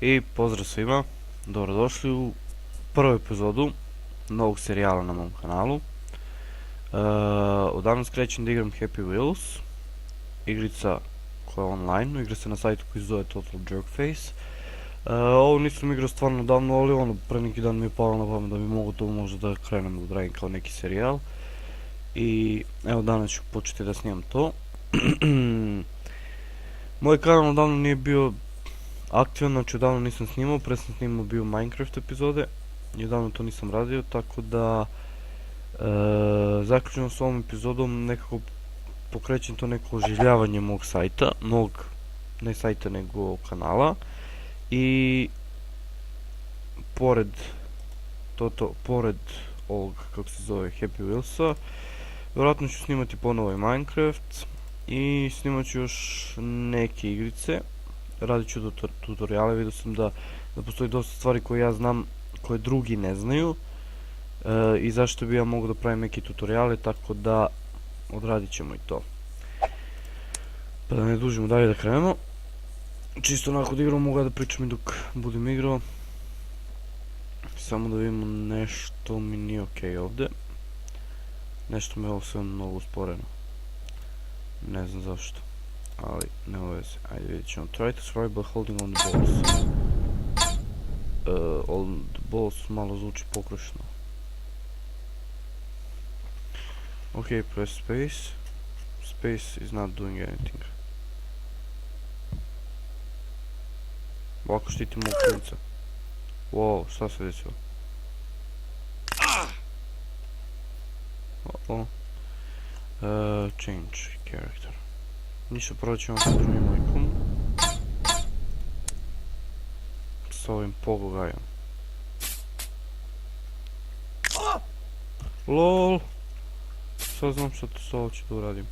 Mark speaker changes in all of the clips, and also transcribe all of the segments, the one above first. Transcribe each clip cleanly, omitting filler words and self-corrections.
Speaker 1: I pozdrav svima, dobrodošli u prvu epizodu novog serijala na mom kanalu. Odavno krećem da igram Happy Wheels, igrica koja je online, igra se na sajtu koji se zove Total Jerkface. Ovo nisam igrao stvarno davno, ali pre neki dan mi je palo na pamet da bi mogo to možda da krenem da odradim kao neki serijal. I evo danas ću početi da snimam to. Moj kanal odavno nije bio aktivan, znači odavno nisam snimao, pre sam snimao bio Minecraft epizode i odavno to nisam radio, tako da zaključno s ovom epizodom nekako pokrećem to neko oživljavanje mog sajta, ne sajta nego kanala, i pored ovog, kako se zove, Happy Wheelsa, vjerojatno ću snimati ponovo i Minecraft i snimat ću još neke igrice. Radit ću tutoriale, vidio sam da postoji dosta stvari koje ja znam, koje drugi ne znaju, i zašto bi ja mogu da pravim neke tutoriale, tako da odradit ćemo i to. Pa da ne dužimo dalje, da krenemo. Čisto onako da igram, mogu da pričam i dok budem igrao. Samo da vidimo, nešto mi nije okej ovde. Nešto me je ovo sve mnogo usporeno. Ne znam zašto, ali nema veze, ajde vidjet ćemo. Try to survive by holding on the balls. On the balls malo zvuči pogrešno. Ok, press space. Space is not doing anything. Ovako štitimo klinca. Wow, šta se desilo? Change character. Ništa, prvo ćemo sa drugim likom. S ovim pogogajom. LOL! Sad znam što s ovo ću da uradim.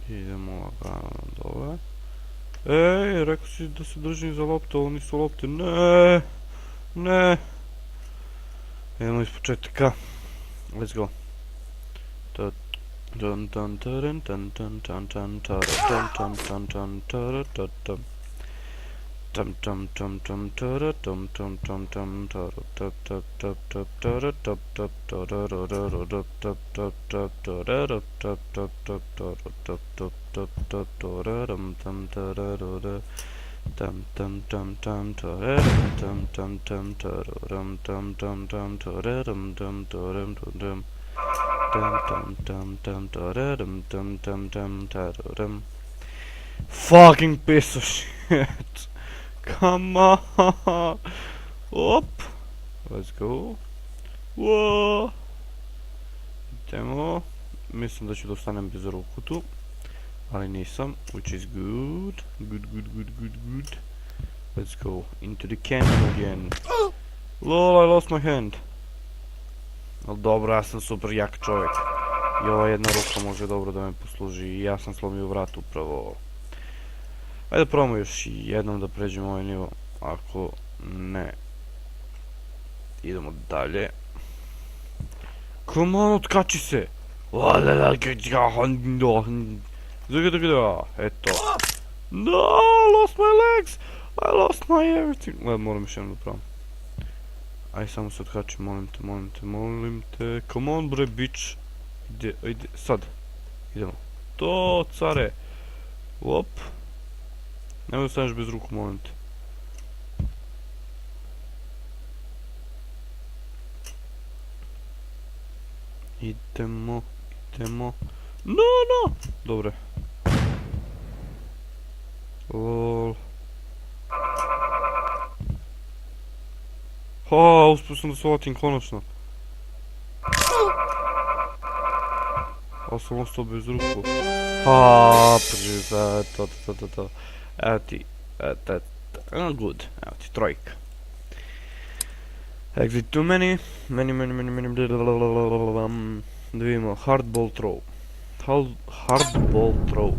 Speaker 1: Idemo lagano dole. Ej, rekao si da se držim za lopte, ovo nisu lopte, ne, ne. Idemo iz početka. Let's go. Fucking piece of shit. Come on. Op. Let's go. Whoa. Idemo. Mislim da ću da ostanem bez ruku tu, ali nisam, which is good. Good. Let's go into the canyon again. Lol, I lost my hand. Ali dobro, ja sam super jak čovjek. I ova jedna ruka može dobro da me posluži i ja sam slomio vrat upravo. Ajde da probamo još jednom da pređemo ovaj nivo. Ako ne, idemo dalje. Come on, otkači se! Eto. No, I lost my legs! I lost my everything. Moram još jednom da probam. Aj, samo se otkači, molim te. Come on, bre, bitch. Ide, sad. Idemo. To, care. Op. Nemoj da staneš bez ruku, molim te. Idemo. No! Dobre. Lol. Uspio sam da se ovatim konačno. Ali sam ostao bez ruku. To. Evo ti, good, evo ti, trojka. Exit too many, Da vidimo, hardball throw. Hardball throw.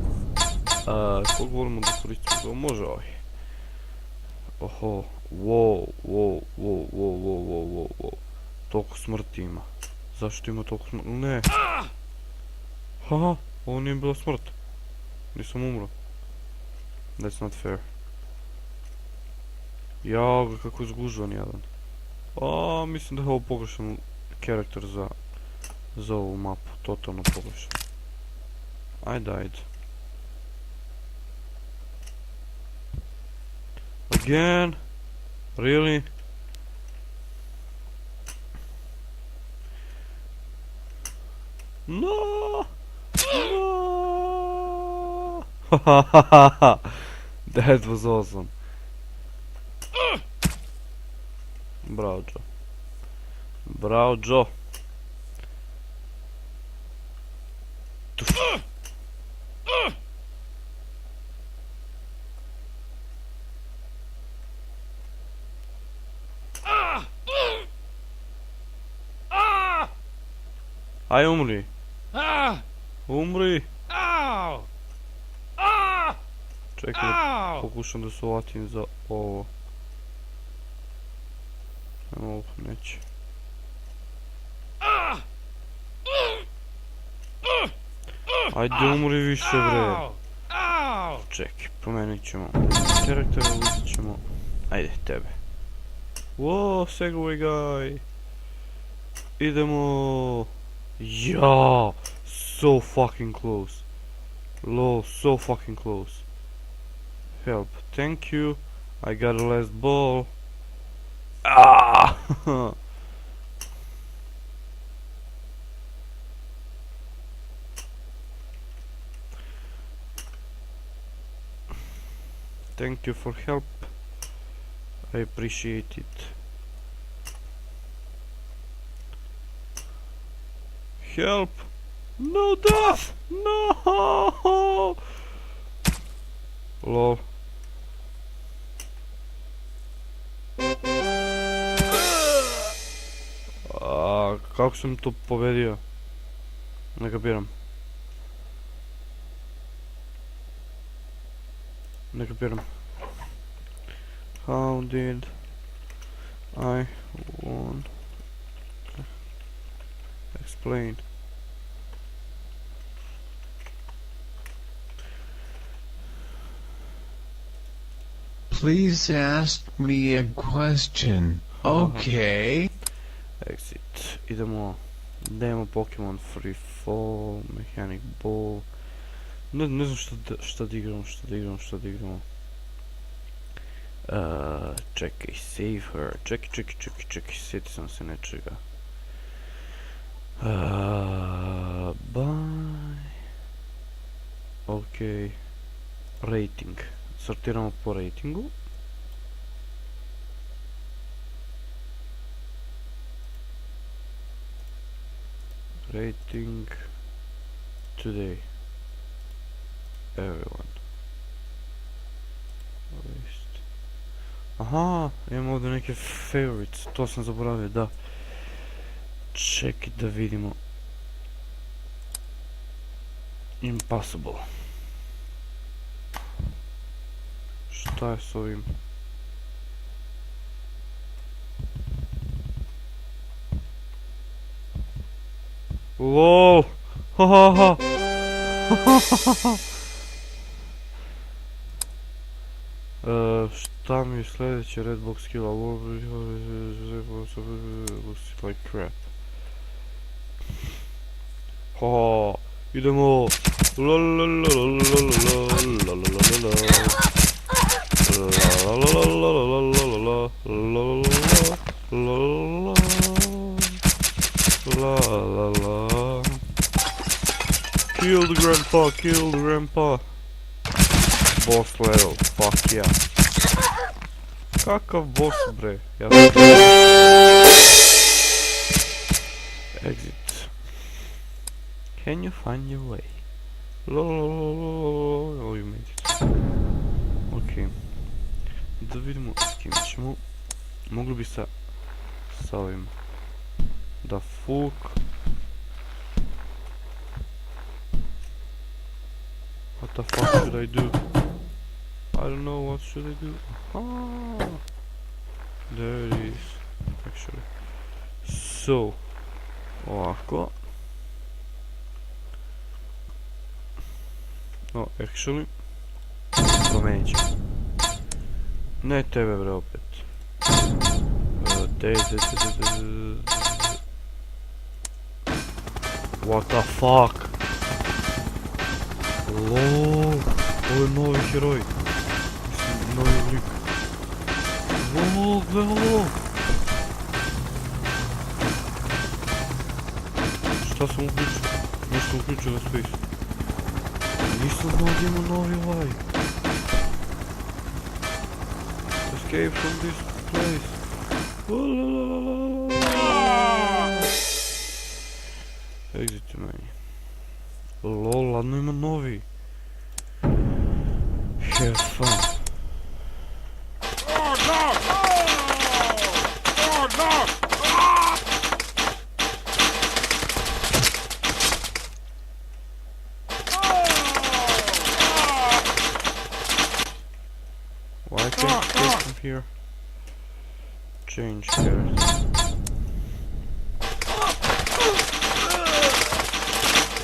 Speaker 1: Koliko volimo da koristimo to? Može ovaj. Oho, wow. Toliko smrti ima. Zašto ima toliko smrti? Ne. Haha, ovo nije bila smrt. Nisam umro. That's not fair. Jao ga, kako je zgužvan jedan. Mislim da je ovo pogrešan karakter za ovu mapu. Totalno pogrešan. Ajde. Again? Really? No! That was awesome. Bravo, Joe. Aj, umri. Umri. Čekaj, pokušam da se uvatim za ovo. Neće. Ajde, umri više, bre. Čekaj, promenit ćemo karaktera, uzet ćemo. Ajde, tebe. Wow, segway guy. Idemo. Ja, so fucking close. Lol, so fucking close. Help, thank you. I got a last ball. Thank you for help. I appreciate it. Help! No death! No! Lol. Kako sam to pobedio? Ne kapiram. How did I won? Explain.
Speaker 2: Please ask me a question. Okay.
Speaker 1: Exit. Idemo. Demo Pokemon Free Fall, Mechanic Ball. Ne znam šta da igramo. Čekaj, save her. Čekaj, sjeti sam se nečega. Bye. Ok. Rating. Sortiramo po ratingu. Rating today. Everyone. List. Aha, imamo ovdje neke favorites. To sam zaboravio, da. Čekaj da vidimo. Impossible. Šta je s ovim? LOL! Hahaha! Šta mi je sljedeće? Redbox skill. Looks like crap. Idemo! Kill the grandpa! Boss level, fuck yeah. Kakav boss, bre? Exit. Can you find your way? Oh, you made it. Ok. Da vidimo s kim ćemo. Mogli bi sa ovim da fuk. the fuck should I do? I don't know, what should I do? Ah, there it is, actually. So, ovako. No, actually, promenit ćemo. Ne tebe bre opet. What the fuck? LOL, ovo je novi heroj. Mislim, novi lik. LOL, gle ovo. Šta sam uključio? Nešto uključio na space. Nisam znao da ima novi ovaj. Escape from this place. Exit meni. LOL, ladno ima novi. Have fun. Why can't I take from here? Change here.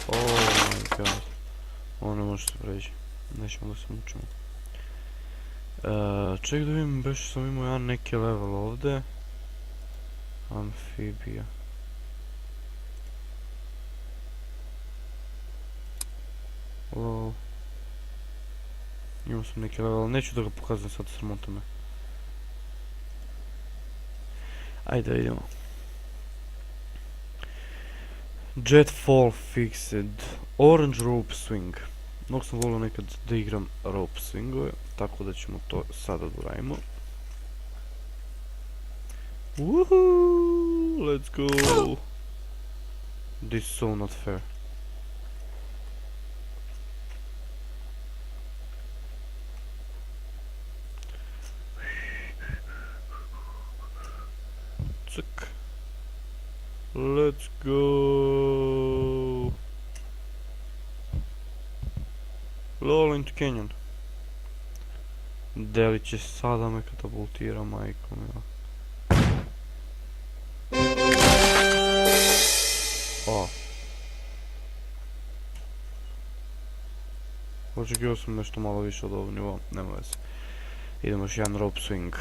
Speaker 1: Oh my god. Ovo ne može se preći. Nećemo da se mučimo. Ček da vidim, baš sam imao jedan neki level ovdje. Amfibija. Lol. Imao sam neki level, neću da ga pokazujem sad, sramota me. Ajde idemo. Jet fall fixed. Orange rope swing. Nog sam volio nekad da igram rope swingove, tako da ćemo to sada da uradimo. Woohoo! Let's go! This is so not fair. Cuk. Let's go! LOL into canyon. Deli će sada me katapultira, majko mila. O. Očekivao sam nešto malo više od ovog nivoa, nema veze. Idemo još jedan rope swing.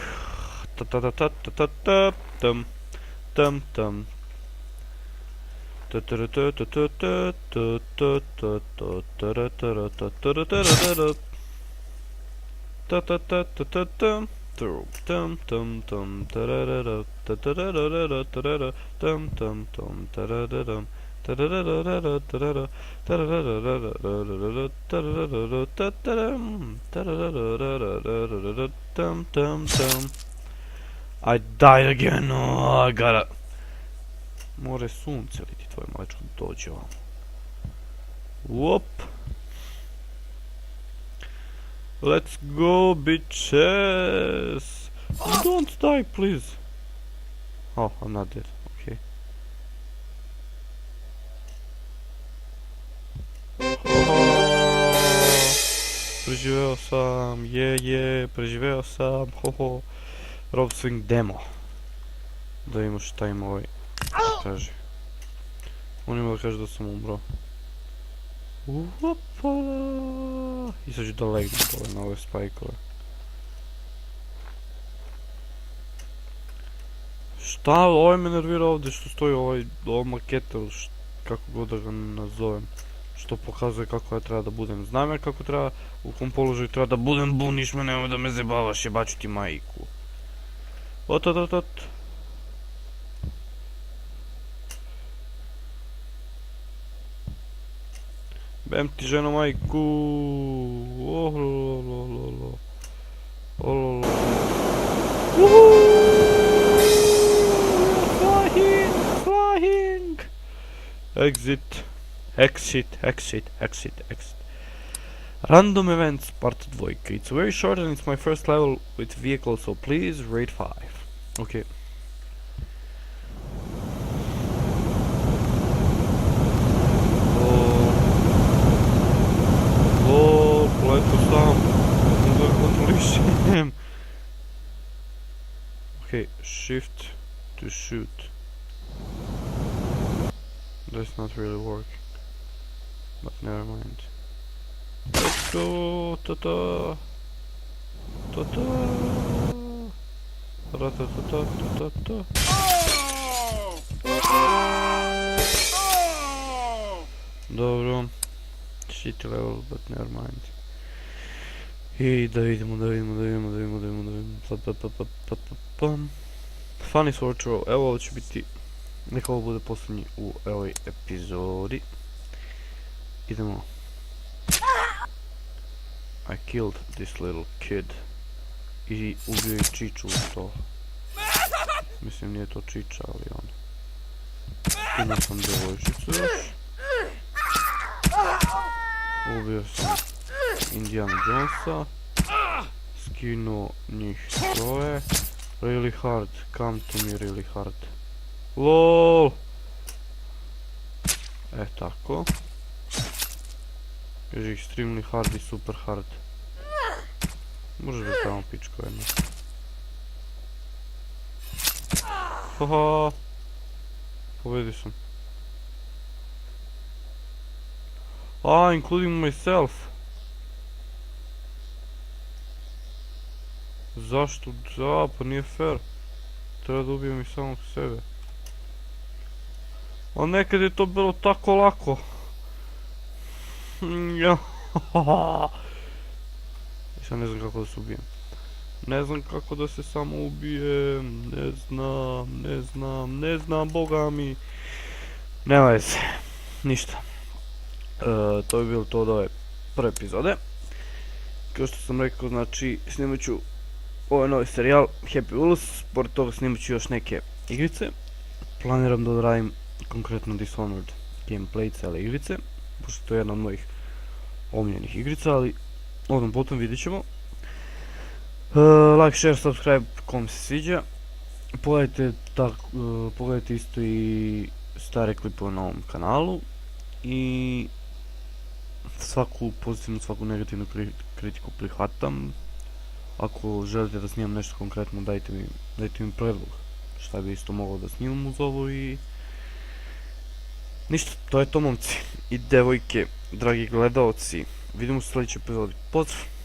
Speaker 1: Tam tam tam. I died again, oh, I gotta... More sunce li ti tvoj mačko dođe vam. Whoop. Let's go, bitches. Don't die, please. Oh, I'm not dead, okay. Preživeo sam, preživeo sam, hoho. Rope swing demo. Da vidimo šta ima ovaj kaže. On ima da kaže da sam umro. Upala. I sad ću da legnem dole na ove spajkove. Šta, ovaj me nervira ovdje što stoji ova maketa, kako god da ga nazovem. Što pokazuje kako ja treba da budem. Znam ja kako treba, u kom položaju treba da budem, buniš me, nemoj da me zebavaš, jebaću ti majku. Ot. Bem ti ženo majku. Oh lololololo. Oh flying. Exit. Random events part 2. It's very short and it's my first level with vehicle, so please rate 5. Okay. shift to shoot. That's not really working. But never mind. Let's go! Ta-ta! Ta-ta! Ra-ta-ta-ta-ta-ta-ta. Dobro. Shit level, but never mind. I da vidimo. Pam. Funny sword throw. Evo ovo će biti, neka ovo bude posljednji u ovoj epizodi. Idemo. I killed this little kid. I ubio i čiču u to. Mislim nije to čiča, ali on. Imao sam djevojčicu još. Ubio sam Indiana Jonesa. Skinuo njih troje. Really hard, come to me really hard. LOL! Tako. Kaže extremely hard i super hard. Možeš da tamo pičko jedno. Haha. Pobedio sam. Including myself. Zašto? Pa nije fair. Treba da ubijem i samog sebe. A nekad je to bilo tako lako. Sad ne znam kako da se ubijem. Ne znam kako da se samo ubijem. Ne znam, boga mi. Nema veze. Ništa. To bi bilo to od ove prve epizode. Kao što sam rekao, znači snimat ću ovaj novi serijal Happy Wheels, pored toga snimat ću još neke igrice. Planiram da odradim konkretno Dishonored gameplay cele igrice, pošto to je jedna od mojih omiljenih igrica, ali odmah potom vidjet ćemo. Like, share, subscribe kom se sviđa. Pogledajte isto i stare klipove na ovom kanalu. I svaku pozitivnu, svaku negativnu kritiku prihvatam. Ako želite da snimam nešto konkretno, dajte mi predlog šta bi isto moglo da snimam uz ovo i ništa, to je to momci i devojke, dragi gledalci, vidimo se u sljedećoj epizodi, pozdrav!